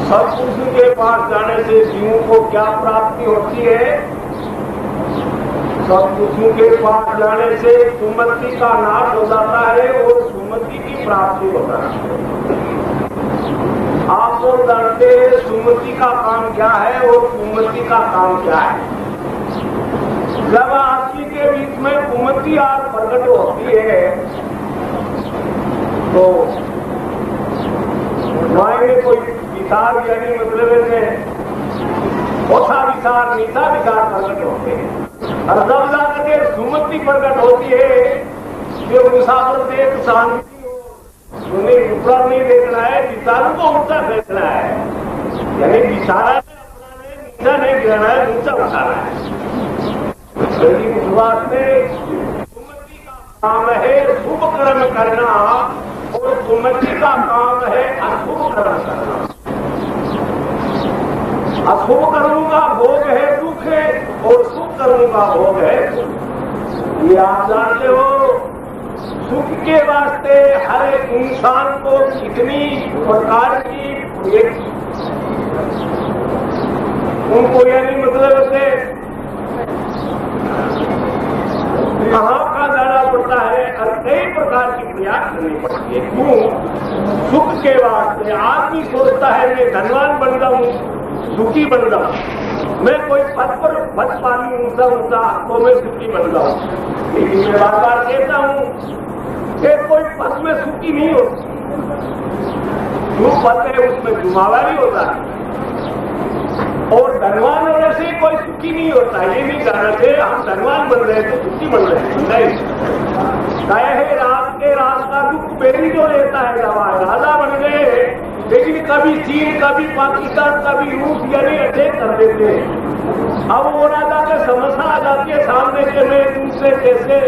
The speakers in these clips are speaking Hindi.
सत्पुरुष के पास जाने से जीवों को क्या प्राप्ति होती है? सत्पुरुषों के पास जाने से सुमति का नाश हो जाता है और सुमति की प्राप्ति होता है। आप लोग जानते हैं सुमति का काम क्या है और कुमति का काम क्या है। जब आदमी के बीच में कुमति आज प्रकट होती है तो मायने कोई विचार यानी मतलब ओछा विचार नीचा विचार प्रकट होते हैं और जब जाकर के सुमति प्रकट होती है जो मुसाफिर देख शांति हो उन्हें ऊपर नहीं देखना है, विचारों को ऊंचा देखना है, यानी विचारा नीचा नहीं गिराना है, ऊंचा उठाना है। लेकिन इस वास्ते सुमति का काम है शुभ कर्म करना और सुमति का काम है अशुभ कर्म करना। अशुभ कर्मों का भोग है दुख है और शुभ कर्मों का भोग है सुख। ये आप जानते हो सुख के वास्ते हर एक इंसान को कितनी प्रकार की उनको यानी मतलब से कहाँ का जाना पड़ता है और कई प्रकार की प्रयास करनी पड़ती है। क्यों? सुख के वास्ते आदमी सोचता है मैं धनवान बन जाऊं, सुखी बन जाऊं, मैं कोई पद पर पद पानी ऊंचा ऊंचा तो मैं सुखी बन जाऊं। लेकिन मैं बार बार कहता हूं कि कोई पद में सुखी नहीं होती, जो पद है उसमें जुमावा भी होता है और धनवान होने से कोई सुखी नहीं होता। ये नहीं जाना चाहिए हम धनवान बन रहे तो सुखी बन रहे हैं, नहीं। कहे रात के रात का दुख बेरी जो लेता है दवा राजा बन गए, लेकिन कभी चीन कभी पाकिस्तान कभी रूस यानी अटैक कर देते हैं। अब वो राजा के समस्या आ जाती है सामने के मैं दूसरे कैसे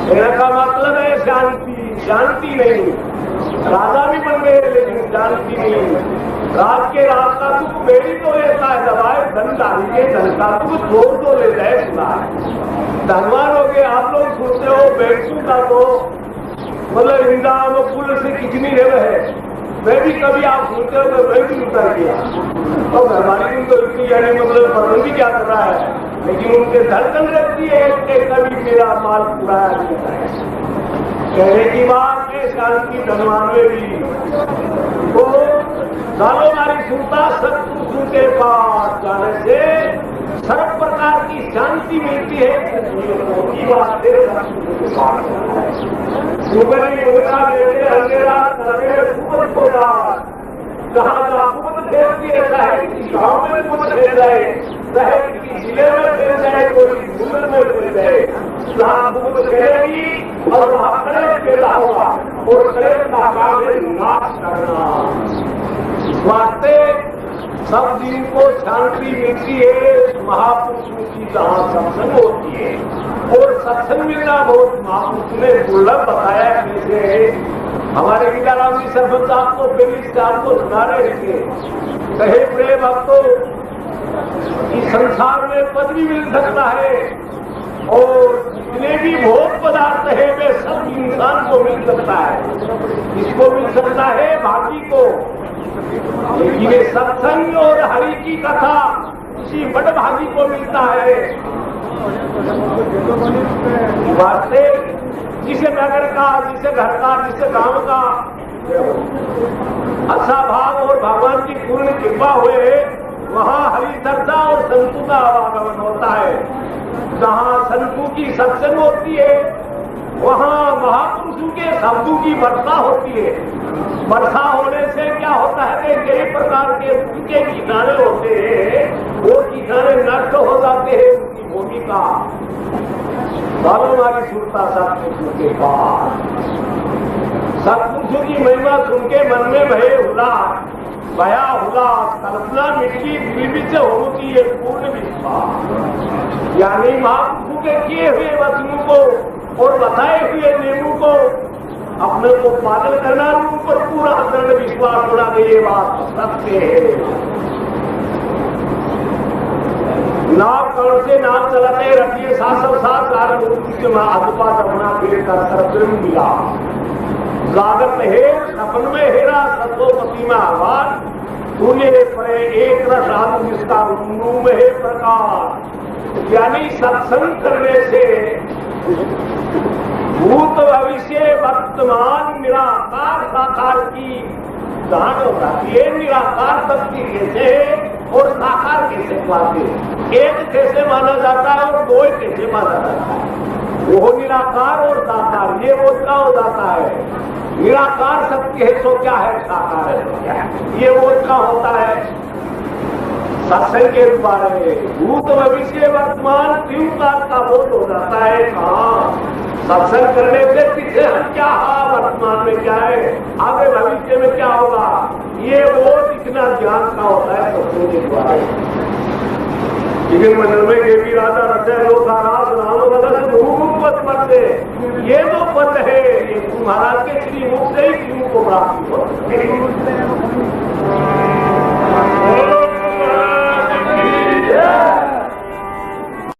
का मतलब है शांति, शांति नहीं। राजा भी बन गए लेकिन शांति नहीं। रात के रात का दुख बेड़ी तो लेता है दबाए, धनदारी के धन का दुख जोर तो ले जाए सुना है। धनवान हो गए आप लोग सोचते हो बेटू का तो मतलब इंदा वो पुल से कितनी जगह है। मैं भी कभी आप सोचते हो तो मैं भी उतर गया तो घरवाली उनको इतनी जाने मतलब प्रबंधी क्या कर रहा है, लेकिन उनके धड़कन रहती है कि कभी मेरा माल पूरा नहीं है। कहने की बात है शांति धनवान में भी तो सालों हमारी सुनता सत्पुरुषों के पास जाने से सर्व प्रकार की शांति मिलती है। बात बेटे अंधेरा कहा ऐसा है कि गाँव में कुछ खेल जाए चाहे किसी जिले में खेल जाए कोई दूर में खेल जाए जहाँ कुछ खेलेगी और वहाँ खड़े खेला होगा और खड़े का काम है नाश करना। वास्ते सब दिन को शांति मिलती है महापुरुषों की जहाँ सत्संग होती है और सत्संग मिलना बहुत महापुरुष ने दुर्लभ बताया। कैसे हमारे गीताराम जी सरपंच आपको बेली आपको सुना रहे थे, कहे प्रेम भक्तों इस संसार में पद भी मिल सकता है और जितने भी भोग पदार्थ है वे सब इंसान को मिल सकता है। इसको मिल सकता है भागी को, लेकिन ये सत्संग और हरि की कथा किसी बड़ भागी को मिलता है। वास्ते जिसे नगर का, जिसे घर का, जिसे गांव का अच्छा भाव और भगवान की पूर्ण कृपा हुए, वहां हरि चर्चा और संतु का आवागमन होता है। जहां संतु की सत्संग होती है, वहां महापुरुषों के शब्दों की वर्षा होती है। वर्षा होने से क्या होता है कि कई प्रकार के उनके कीटाणु होते हैं, वो कीटाणु नष्ट हो जाते हैं उनकी भूमिका। हमारी सुनता सत्पुरुषों के पास, सत्पुरुषों की महिमा सुन के मन में भय उल्लास, भया उल्लास, कल्पना मिट्टी दिल से होती है पूर्ण विश्वास। यानी महापुरुषों के किए हुए वचनों को और बताए हुए नियमों को अपने को पालन करना, उन पर पूरा दृढ़ विश्वास होना, ये बात सत्य है। नाव कण से नाव चलाते रखिए साथ आत्मा अपना फिर कर मिला। जागत है सपन में हेरा सत्वपति में आवाज, तूने पड़े एक रस आत्म जिसका रूप है प्रकाश। यानी सत्संग करने से भूत भविष्य वर्तमान निराकार साकार की जान हो जाती है। निराकार शक्ति कैसे और साकार कैसे पाते, एक कैसे माना जाता है और दो कैसे माना जाता है। वो निराकार और साकार, ये वो क्या हो जाता है। निराकार सत्य है तो क्या है, साकार है तो क्या है, ये वो क्या होता है सत्संग के बारे में। भूत भविष्य वर्तमान तीन बात का बोध हो जाता है। कहाँ सत्संग करने से पीछे हम क्या, वर्तमान में क्या है, आगे भविष्य में क्या होगा, ये वो इतना ज्ञान का होता है सत्संग के द्वारा। लेकिन मंडल में देवी राजा रचे लोकाराज राम बदल रूपवत पद, ये जो पद है ये महाराज के श्री मुख से ही श्री को प्राप्त हो।